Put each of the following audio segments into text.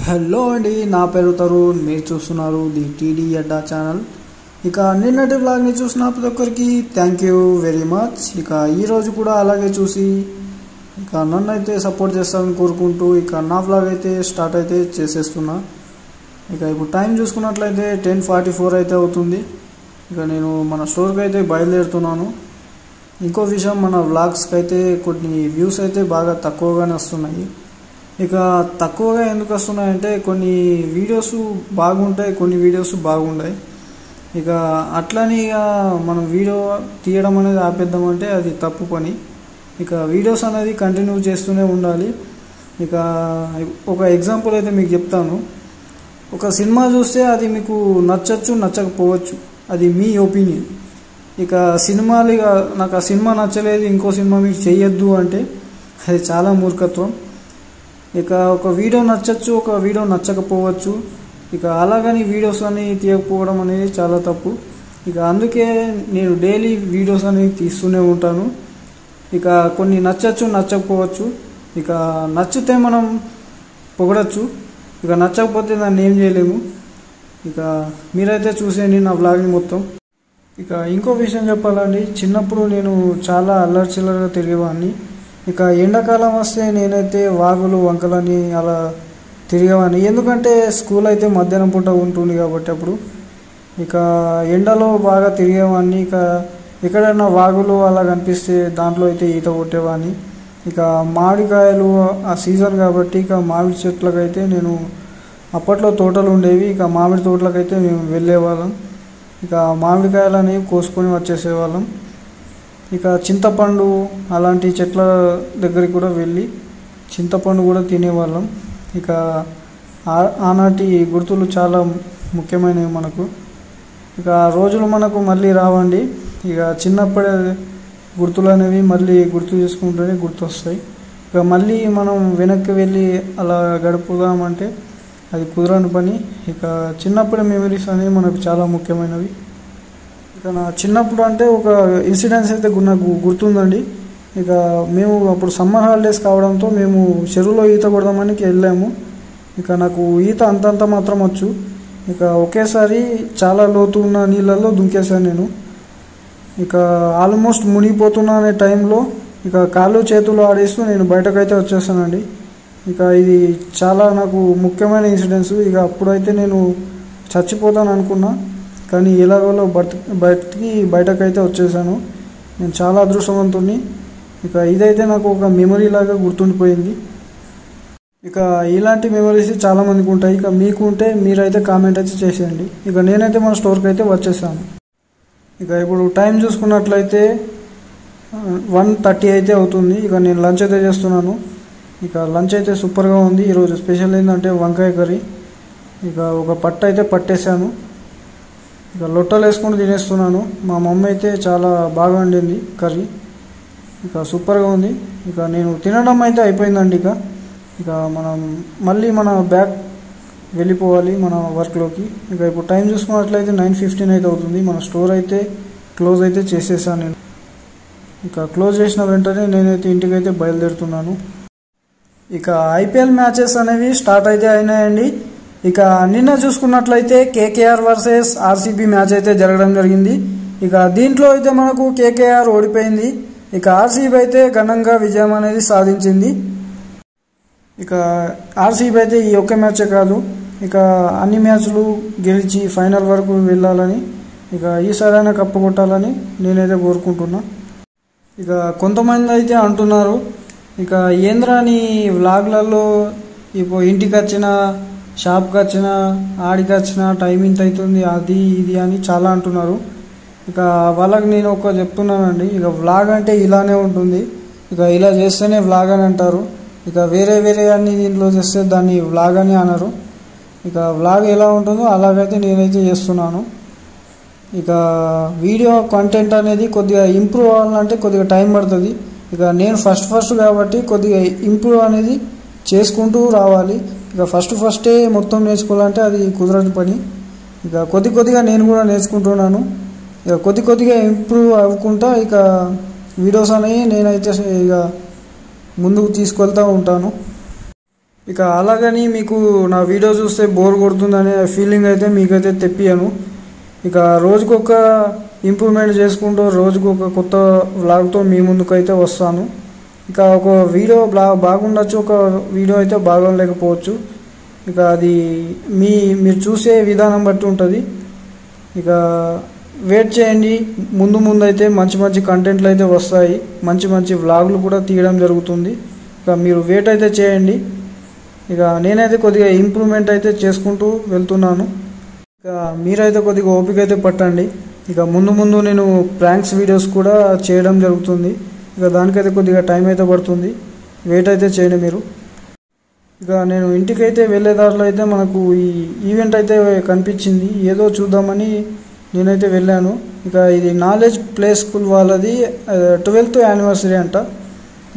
Hello అండి, నా పేరు తరుణ్. మీరు చూస్తున్నారు ది టీడీ అడ్డా ఛానల్. ఇక నిన్నటి వ్లాగ్ని చూసిన ప్రతి ఒక్కరికి థ్యాంక్ యూ వెరీ మచ్. ఇక ఈరోజు కూడా అలాగే చూసి ఇక నన్ను అయితే సపోర్ట్ చేస్తారని కోరుకుంటూ ఇక నా వ్లాగ్ అయితే స్టార్ట్ అయితే చేసేస్తున్నా. ఇక ఇప్పుడు టైం చూసుకున్నట్లయితే 10:44 అయితే అవుతుంది. ఇక నేను మన స్టోర్కి అయితే బయలుదేరుతున్నాను. ఇంకో విషయం, మన వ్లాగ్స్కి అయితే కొన్ని వ్యూస్ అయితే బాగా తక్కువగానే వస్తున్నాయి. ఇక తక్కువగా ఎందుకు వస్తున్నాయంటే కొన్ని వీడియోస్ బాగుంటాయి, కొన్ని వీడియోస్ బాగుంటాయి. ఇక అట్లని మనం వీడియో తీయడం అనేది ఆపేద్దామంటే అది తప్పు పని. ఇక వీడియోస్ అనేది కంటిన్యూ చేస్తూనే ఉండాలి. ఇక ఒక ఎగ్జాంపుల్ అయితే మీకు చెప్తాను. ఒక సినిమా చూస్తే అది మీకు నచ్చచ్చు, నచ్చకపోవచ్చు, అది మీ ఒపీనియన్. ఇక సినిమాలు నాకు ఆ సినిమా నచ్చలేదు, ఇంకో సినిమా మీకు చేయొద్దు అంటే అది చాలా మూర్ఖత్వం. ఇక ఒక వీడియో నచ్చచ్చు, ఒక వీడియో నచ్చకపోవచ్చు. ఇక అలాగని వీడియోస్ అని తీయకపోవడం అనేది చాలా తప్పు. ఇక అందుకే నేను డైలీ వీడియోస్ అనేవి తీస్తూనే ఉంటాను. ఇక కొన్ని నచ్చచ్చు, నచ్చకపోవచ్చు. ఇక నచ్చితే మనం పొగడచ్చు, ఇక నచ్చకపోతే దాన్ని ఏం చేయలేము. ఇక మీరైతే చూసేయండి నా వ్లాగ్ని మొత్తం. ఇక ఇంకో విషయం చెప్పాలండి, చిన్నప్పుడు నేను చాలా అల్లరి చిల్లరగా తిరిగేవాడిని. ఇక ఎండాకాలం వస్తే నేనైతే వాగులు వంకలని అలా తిరిగేవాడిని. ఎందుకంటే స్కూల్ అయితే మధ్యాహ్నం పూట ఉంటుంది కాబట్టి అప్పుడు ఇక ఎండలో బాగా తిరిగేవాడిని. ఇక ఎక్కడైనా వాగులు అలా కనిపిస్తే దాంట్లో అయితే ఈత కొట్టేవాడిని. ఇక మామిడికాయలు ఆ సీజన్ కాబట్టి ఇక మామిడి చెట్లకైతే నేను అప్పట్లో తోటలు ఉండేవి. ఇక మామిడి తోటలకైతే మేము వెళ్ళేవాళ్ళం. ఇక మామిడికాయలు అనేవి కోసుకొని వచ్చేసేవాళ్ళం. ఇక చింతపండు అలాంటి చెట్ల దగ్గరికి కూడా వెళ్ళి చింతపండు కూడా తినేవాళ్ళం. ఇక ఆనాటి గుర్తులు చాలా ముఖ్యమైనవి మనకు. ఇక రోజులు మనకు మళ్ళీ రావండి. ఇక చిన్నప్పుడే గుర్తులు అనేవి మళ్ళీ గుర్తు చేసుకుంటూనే గుర్తొస్తాయి. ఇక మళ్ళీ మనం వెనక్కి వెళ్ళి అలా గడుపుదామంటే అది కుదరని పని. ఇక చిన్నప్పుడే మెమరీస్ అనేవి మనకు చాలా ముఖ్యమైనవి. ఇక నా చిన్నప్పుడు అంటే ఒక ఇన్సిడెంట్స్ అయితే నాకు గుర్తుందండి. ఇక మేము అప్పుడు సమ్మర్ హాలిడేస్ కావడంతో మేము చెరువులో ఈత కొడదామని వెళ్ళాము. ఇక నాకు ఈత అంతంత మాత్రం వచ్చు. ఇక ఒకేసారి చాలా లోతు ఉన్న నీళ్ళల్లో దుంకేశాను నేను. ఇక ఆల్మోస్ట్ మునిగిపోతున్నా అనే టైంలో ఇక కాళ్ళు చేతులు ఆడేస్తూ నేను బయటకైతే వచ్చేసానండి. ఇక ఇది చాలా నాకు ముఖ్యమైన ఇన్సిడెంట్స్. ఇక అప్పుడైతే నేను చచ్చిపోతాను అనుకున్నా, కానీ ఎలాగోలో బయటకైతే వచ్చేసాను. నేను చాలా అదృష్టవంతుడిని. ఇక ఇదైతే నాకు ఒక మెమరీ లాగా గుర్తుండిపోయింది. ఇక ఇలాంటి మెమరీస్ చాలామందికి ఉంటాయి. ఇక మీకు ఉంటే మీరైతే కామెంట్ అయితే చేసేయండి. ఇక నేనైతే మన స్టోర్కి అయితే వచ్చేసాను. ఇక ఇప్పుడు టైం చూసుకున్నట్లయితే 1:30 అయితే అవుతుంది. ఇక నేను లంచ్ అయితే చేస్తున్నాను. ఇక లంచ్ అయితే సూపర్గా ఉంది. ఈరోజు స్పెషల్ ఏంటంటే వంకాయ కర్రీ. ఇక ఒక పట్టు అయితే పట్టేశాను. ఇక లొట్టలు వేసుకొని తినేస్తున్నాను. మా మమ్మీ అయితే చాలా బాగా వండింది కర్రీ. ఇక సూపర్గా ఉంది. ఇక నేను తినడం అయితే అయిపోయిందండి. ఇక మనం మళ్ళీ మన బ్యాక్ వెళ్ళిపోవాలి మన వర్క్లోకి. ఇక ఇప్పుడు టైం చూసుకున్నట్లయితే 9:15 అయితే అవుతుంది. మన స్టోర్ అయితే క్లోజ్ అయితే చేసేసాను నేను. ఇక క్లోజ్ చేసిన వెంటనే నేనైతే ఇంటికైతే బయలుదేరుతున్నాను. ఇక ఐపీఎల్ మ్యాచెస్ అనేవి స్టార్ట్ అయితే అయినాయండి. ఇక నిన్న చూసుకున్నట్లయితే కేకేఆర్ వర్సెస్ ఆర్సీబీ మ్యాచ్ అయితే జరగడం జరిగింది. ఇక దీంట్లో అయితే మనకు కేకేఆర్ ఓడిపోయింది. ఇక ఆర్సీబీ అయితే ఘనంగా విజయం అనేది సాధించింది. ఇక ఆర్సీబీ అయితే ఈ ఒక్క మ్యాచే కాదు, ఇక అన్ని మ్యాచ్లు గెలిచి ఫైనల్ వరకు వెళ్ళాలని, ఇక ఈసారైనా కప్పు కొట్టాలని నేనైతే కోరుకుంటున్నా. ఇక కొంతమంది అయితే అంటున్నారు, ఇక ఏంద్రాని వ్లాగ్లలో ఇప్పుడు ఇంటికి వచ్చిన, షాప్కి వచ్చిన, ఆడికి వచ్చిన టైం ఇంత అవుతుంది అది ఇది అని చాలా అంటున్నారు. ఇక వాళ్ళకి నేను ఒక చెప్తున్నానండి, ఇక వ్లాగ్ అంటే ఇలానే ఉంటుంది. ఇక ఇలా చేస్తేనే వ్లాగ్ అని అంటారు. ఇక వేరే అన్ని దీంట్లో చేస్తే దాన్ని వ్లాగ్ అని అనరు. ఇక వ్లాగ్ ఎలా ఉంటుందో అలాగైతే నేనైతే చేస్తున్నాను. ఇక వీడియో కంటెంట్ అనేది కొద్దిగా ఇంప్రూవ్ అవ్వాలంటే కొద్దిగా టైం పడుతుంది. ఇక నేను ఫస్ట్ కాబట్టి కొద్దిగా ఇంప్రూవ్ అనేది చేసుకుంటూ రావాలి. ఇక ఫస్టే మొత్తం నేర్చుకోవాలంటే అది కుదరని పని. ఇక కొద్దిగా నేను కూడా నేర్చుకుంటున్నాను. ఇక కొద్దిగా ఇంప్రూవ్ అవ్వకుండా ఇక వీడియోస్ అనేవి నేనైతే ఇక ముందుకు తీసుకెళ్తూ ఉంటాను. ఇక అలాగని మీకు నా వీడియో చూస్తే బోర్ కొడుతుందనే ఫీలింగ్ అయితే మీకైతే తెప్పియను. ఇక రోజుకొక ఇంప్రూవ్మెంట్ చేసుకుంటూ రోజుకొక కొత్త వ్లాగ్తో మీ ముందుకైతే వస్తాను. ఇక ఒక వీడియో బాగుండొచ్చు, ఒక వీడియో అయితే బాగోలేకపోవచ్చు. ఇక అది మీరు చూసే విధానం బట్టి ఉంటుంది. ఇక వెయిట్ చేయండి, ముందు అయితే మంచి కంటెంట్లు అయితే వస్తాయి, మంచి వ్లాగులు కూడా తీయడం జరుగుతుంది. ఇక మీరు వెయిట్ అయితే చేయండి. ఇక నేనైతే కొద్దిగా ఇంప్రూవ్మెంట్ అయితే చేసుకుంటూ వెళ్తున్నాను. ఇక మీరైతే కొద్దిగా ఓపిక అయితే పట్టండి. ఇక ముందు నేను ప్రాంక్స్ వీడియోస్ కూడా చేయడం జరుగుతుంది. ఇక దానికైతే కొద్దిగా టైం అయితే పడుతుంది, వెయిట్ అయితే చేయండి మీరు. ఇక నేను ఇంటికైతే వెళ్ళే దారిలో అయితే మనకు ఈ ఈవెంట్ అయితే కనిపించింది, ఏదో చూద్దామని నేనైతే వెళ్ళాను. ఇక ఇది నాలెడ్జ్ ప్లే స్కూల్ వాళ్ళది 12th యానివర్సరీ అంట.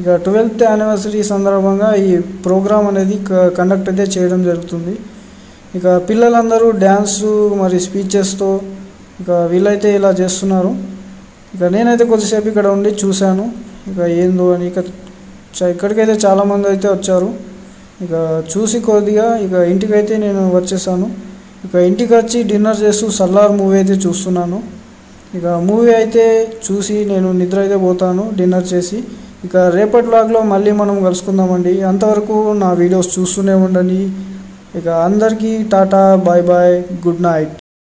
ఇక 12th యానివర్సరీ సందర్భంగా ఈ ప్రోగ్రామ్ అనేది కండక్ట్ అయితే చేయడం జరుగుతుంది. ఇక పిల్లలందరూ డ్యాన్సు మరి స్పీచెస్తో ఇక వీళ్ళైతే ఇలా చేస్తున్నారు. ఇక నేనైతే కొద్దిసేపు ఇక్కడ ఉండి చూశాను, ఇక ఏందో అని. ఇక ఇక్కడికైతే చాలామంది అయితే వచ్చారు. ఇక చూసి కొద్దిగా ఇక ఇంటికైతే నేను వచ్చేసాను. ఇక ఇంటికి వచ్చి డిన్నర్ చేస్తూ సల్లార్ మూవీ అయితే చూస్తున్నాను. ఇక మూవీ అయితే చూసి నేను నిద్ర అయితే పోతాను డిన్నర్ చేసి. ఇక రేపటి వ్లాగ్లో మళ్ళీ మనం కలుసుకుందామండి. అంతవరకు నా వీడియోస్ చూస్తూనే ఉండండి. ఇక అందరికీ tata, bye bye, good night.